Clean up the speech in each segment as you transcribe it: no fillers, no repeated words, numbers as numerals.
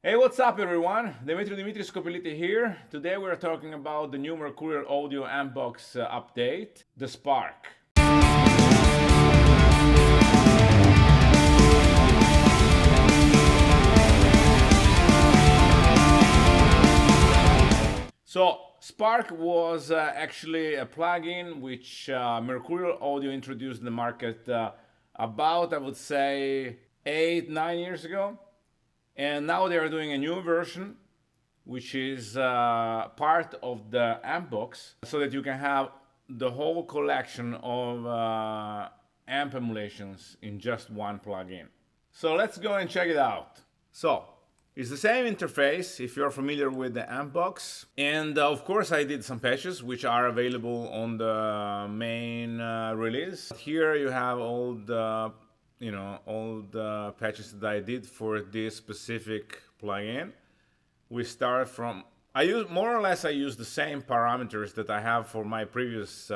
Hey, what's up, everyone? Dimitri Skopeliti here. Today we're talking about the new Mercurial Audio Amp-Box update, the Spark. So, Spark was actually a plugin which Mercurial Audio introduced in the market about, I would say, 8-9 years ago. And now they are doing a new version, which is part of the amp box, so that you can have the whole collection of amp emulations in just one plugin. So let's go and check it out. So it's the same interface if you're familiar with the amp box. And of course I did some patches which are available on the main release. Here you have all the patches that I did for this specific plugin. We start from, I use the same parameters that I have for my previous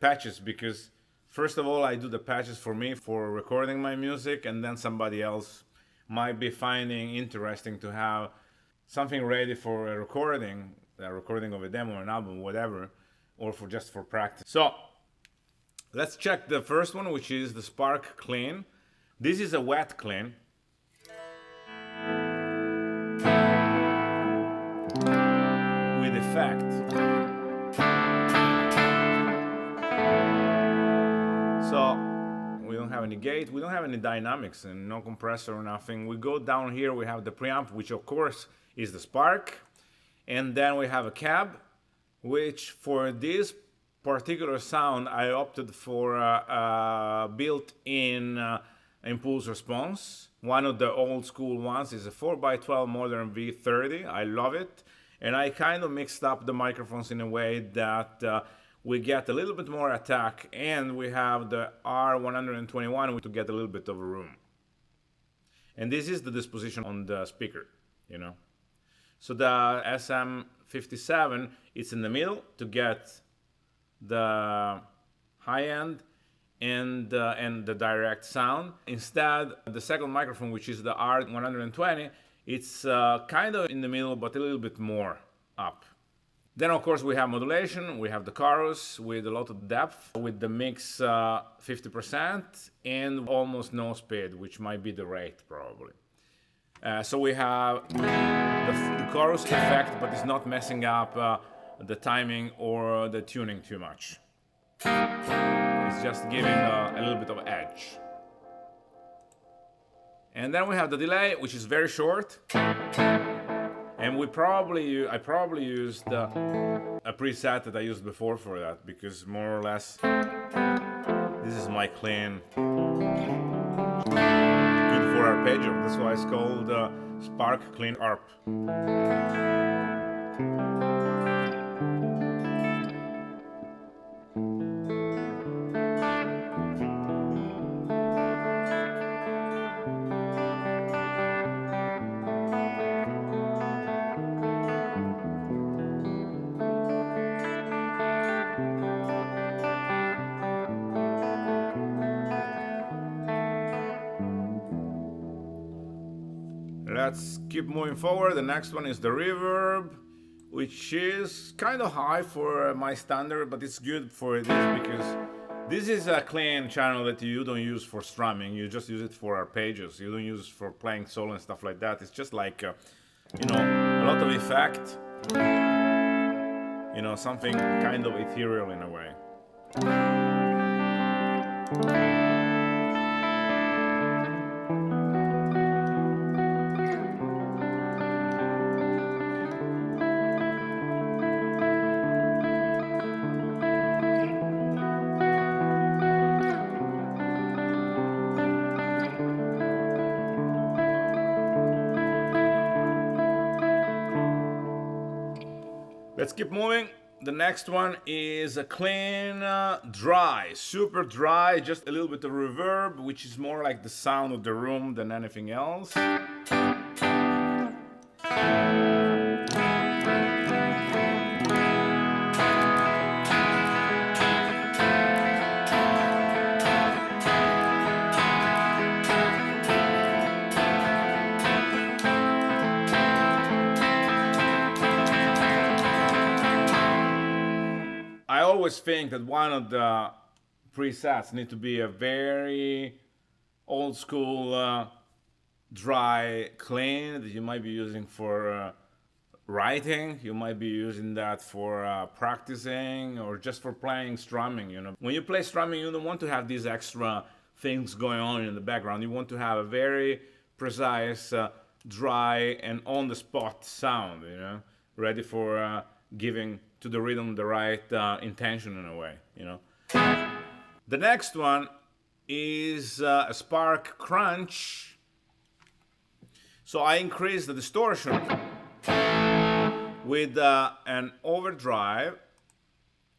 patches, because first of all I do the patches for me for recording my music, and then somebody else might be finding interesting to have something ready for a recording of a demo, an album, whatever, or just for practice. So let's check the first one, which is the Spark Clean. This is a wet clean. With effect. So we don't have any gate, we don't have any dynamics, and no compressor or nothing. We go down here, we have the preamp, which of course is the Spark, and then we have a cab, which for this particular sound I opted for a built-in impulse response. One of the old school ones is a 4x12 Modern V30. I love it. And I kind of mixed up the microphones in a way that we get a little bit more attack, and we have the R121 to get a little bit of room. And this is the disposition on the speaker, So the SM57, it's in the middle to get the high end and the direct sound. Instead, the second microphone, which is the R120, it's kind of in the middle, but a little bit more up. Then, of course, we have modulation. We have the chorus with a lot of depth, with the mix 50% and almost no speed, which might be the rate probably. So we have the chorus effect, but it's not messing up the timing or the tuning too much. It's just giving a little bit of edge. And then we have the delay, which is very short. And I probably used a preset that I used before for that, because more or less this is my clean. Good for arpeggio. That's why it's called Spark Clean Arp. Let's keep moving forward. The next one is the reverb, which is kind of high for my standard, but it's good for this because this is a clean channel that you don't use for strumming. You just use it for arpeggios. You don't use it for playing solo and stuff like that. It's just like, a lot of effect. Something kind of ethereal in a way. Let's keep moving. The next one is a clean, dry, super dry, just a little bit of reverb, which is more like the sound of the room than anything else. always think that one of the presets need to be a very old school dry clean that you might be using for writing. You might be using that for practicing or just for playing strumming. You know, when you play strumming, you don't want to have these extra things going on in the background. You want to have a very precise, dry, and on-the-spot sound. You know, ready for giving to the rhythm the right intention in a way. You know, the next one is a spark crunch. So I increase the distortion with an overdrive,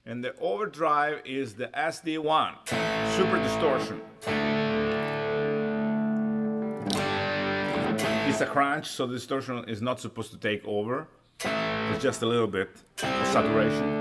and the overdrive is the SD1, super distortion. It's a crunch, so the distortion is not supposed to take over. It's just a little bit of saturation.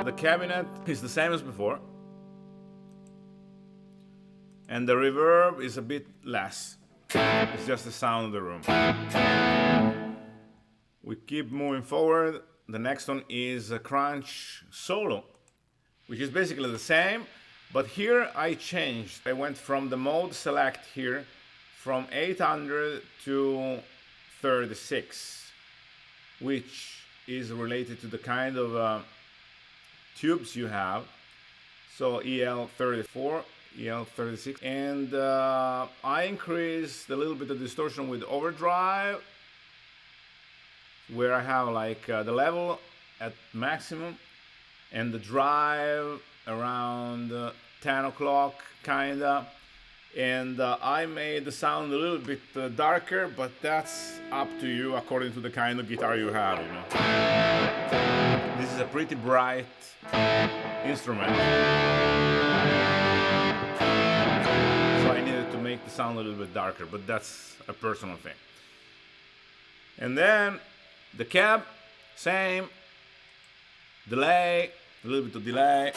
The cabinet is the same as before, and the reverb is a bit less. It's just the sound of the room. We keep moving forward. The next one is a crunch solo, which is basically the same, but here I changed. I went from the mode select here from 800 to 36, which is related to the kind of tubes you have. So EL34, EL36, and I increased a little bit of distortion with overdrive, where I have like the level at maximum and the drive around 10 o'clock kinda, and I made the sound a little bit darker, but that's up to you according to the kind of guitar you have, you know. This is a pretty bright instrument, so I needed to make the sound a little bit darker, but that's a personal thing. And then the cab, same, delay, a little bit of delay.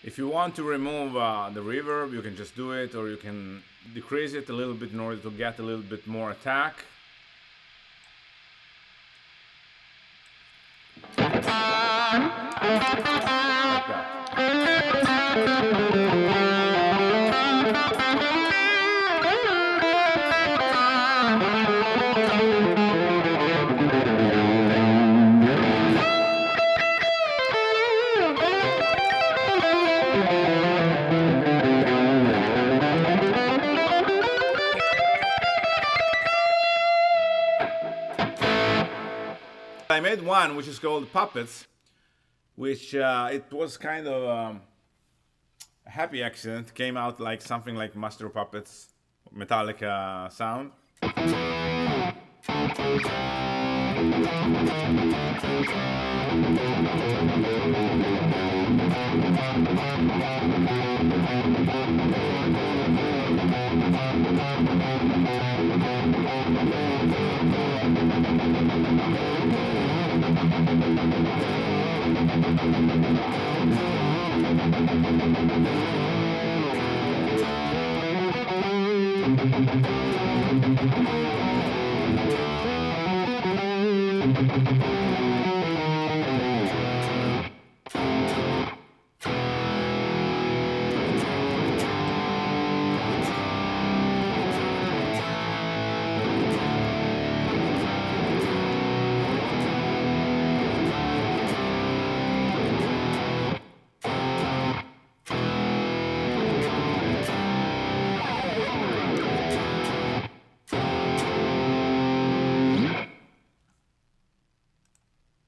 If you want to remove the reverb, you can just do it, or you can decrease it a little bit in order to get a little bit more attack. Like that. I made one which is called Puppets, which it was kind of a happy accident. Came out like something like Master of Puppets, Metallica sound.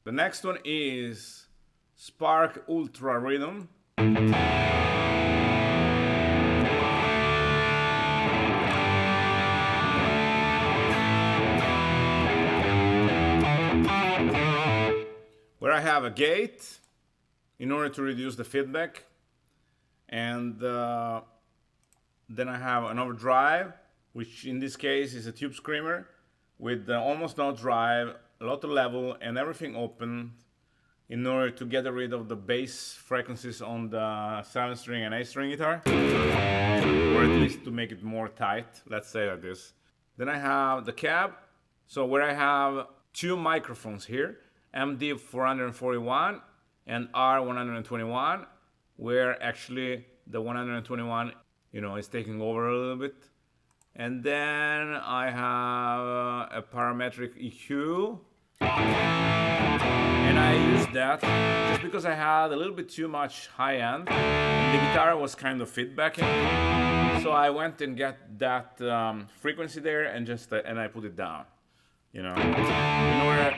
The next one is Spark Ultra Rhythm. Where I have a gate in order to reduce the feedback, and then I have an overdrive, which in this case is a tube screamer with almost no drive, a lot of level, and everything open in order to get rid of the bass frequencies on the 7-string and 8-string guitar, or at least to make it more tight, let's say like this. Then I have the cab, so where I have two microphones here, MD 441 and R121, where actually the 121, is taking over a little bit. And then I have a parametric EQ, and I used that just because I had a little bit too much high end, and the guitar was kind of feedbacking. So I went and got that frequency there, and I put it down.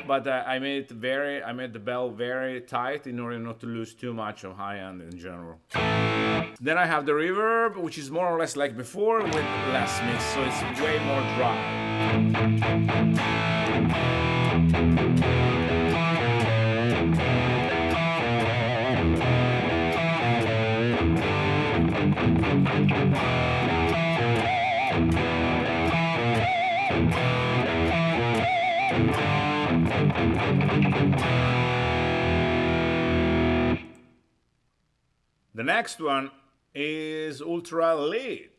But I made the bell very tight in order not to lose too much of high end in general. Then I have the reverb, which is more or less like before with less mix, so it's way more dry. The next one is Ultra Lead.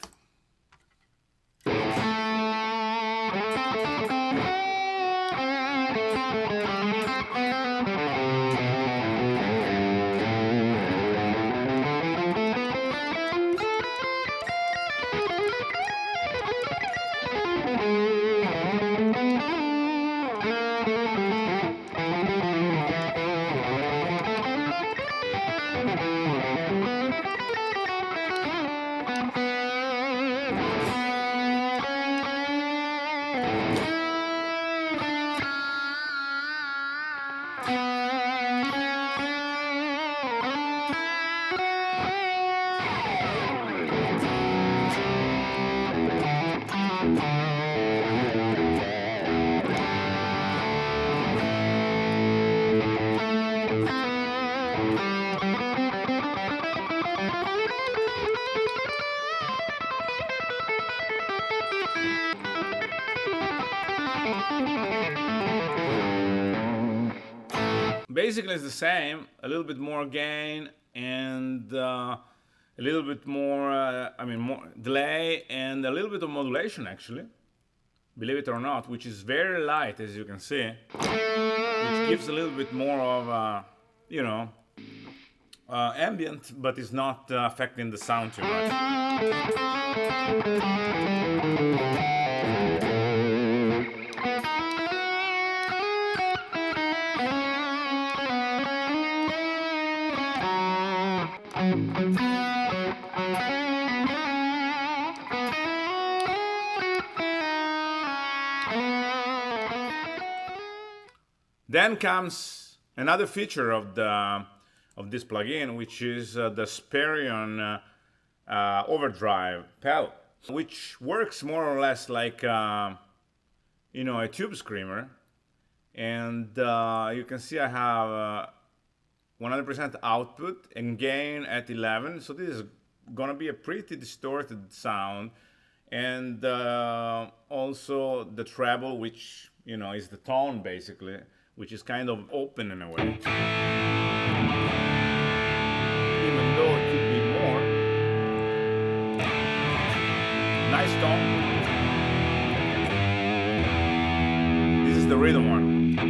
Basically it's the same, a little bit more gain and a little bit more, more delay and a little bit of modulation actually, believe it or not, which is very light as you can see, which gives a little bit more of, ambient, but it's not affecting the sound too much. Then comes another feature of this plugin, which is the Sperion overdrive pedal, which works more or less like a tube screamer. And you can see I have 100% output and gain at 11, so this is gonna be a pretty distorted sound. And also the treble, which is the tone basically, which is kind of open in a way, even though it could be more. Nice tone. This is the rhythm one.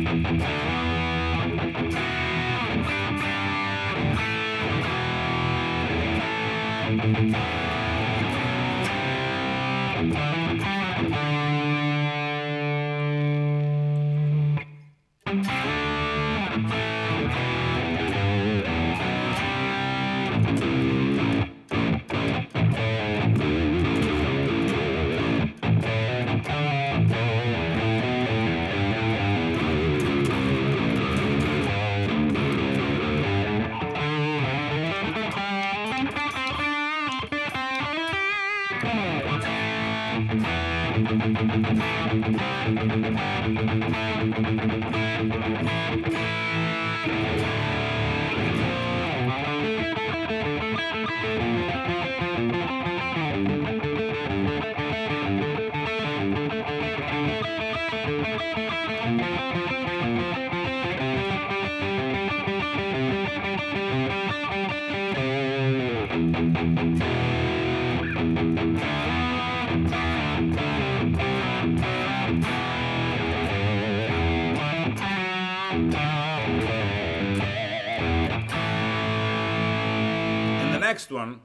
Next one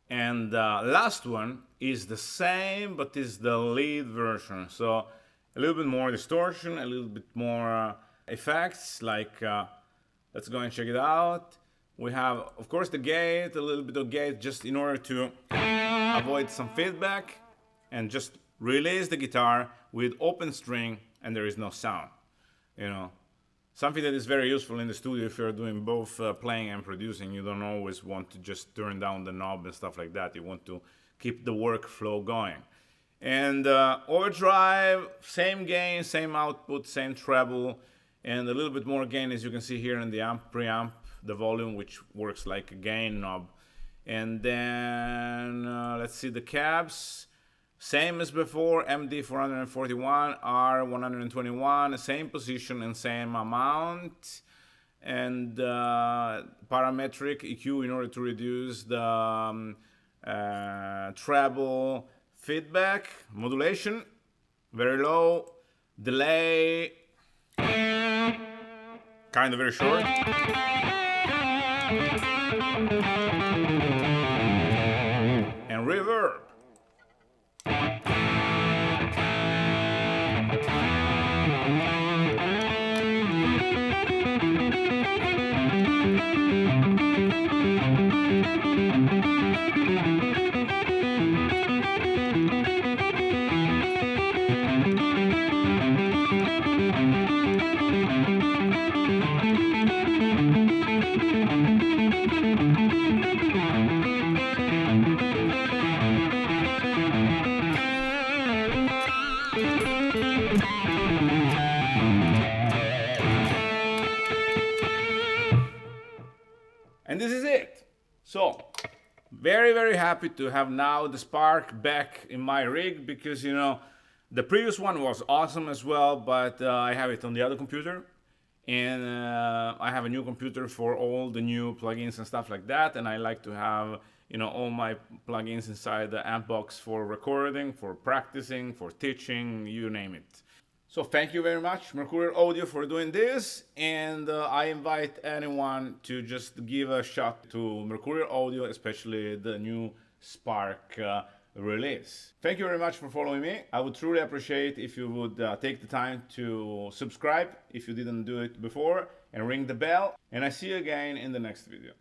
and last one is the same, but is the lead version. So a little bit more distortion, a little bit more effects. Like let's go and check it out. We have, of course, the gate, a little bit of gate, just in order to avoid some feedback, and just release the guitar with open string, and there is no sound. You know. Something that is very useful in the studio if you're doing both playing and producing. You don't always want to just turn down the knob and stuff like that. You want to keep the workflow going. And overdrive, same gain, same output, same treble, and a little bit more gain, as you can see here in the amp preamp, the volume, which works like a gain knob. And then let's see the cabs. Same as before, MD 441, R121, same position and same amount. And parametric EQ in order to reduce the treble feedback. Modulation, very low. Delay, kind of very short. And reverb. And this is it. So, very, very happy to have now the Spark back in my rig, because, you know, the previous one was awesome as well, but I have it on the other computer. And I have a new computer for all the new plugins and stuff like that. And I like to have, you know, all my plugins inside the amp box for recording, for practicing, for teaching, you name it. So thank you very much, Mercurial Audio, for doing this. And I invite anyone to just give a shot to Mercurial Audio, especially the new Spark release. Thank you very much for following me. I would truly appreciate if you would take the time to subscribe if you didn't do it before, and ring the bell. And I see you again in the next video.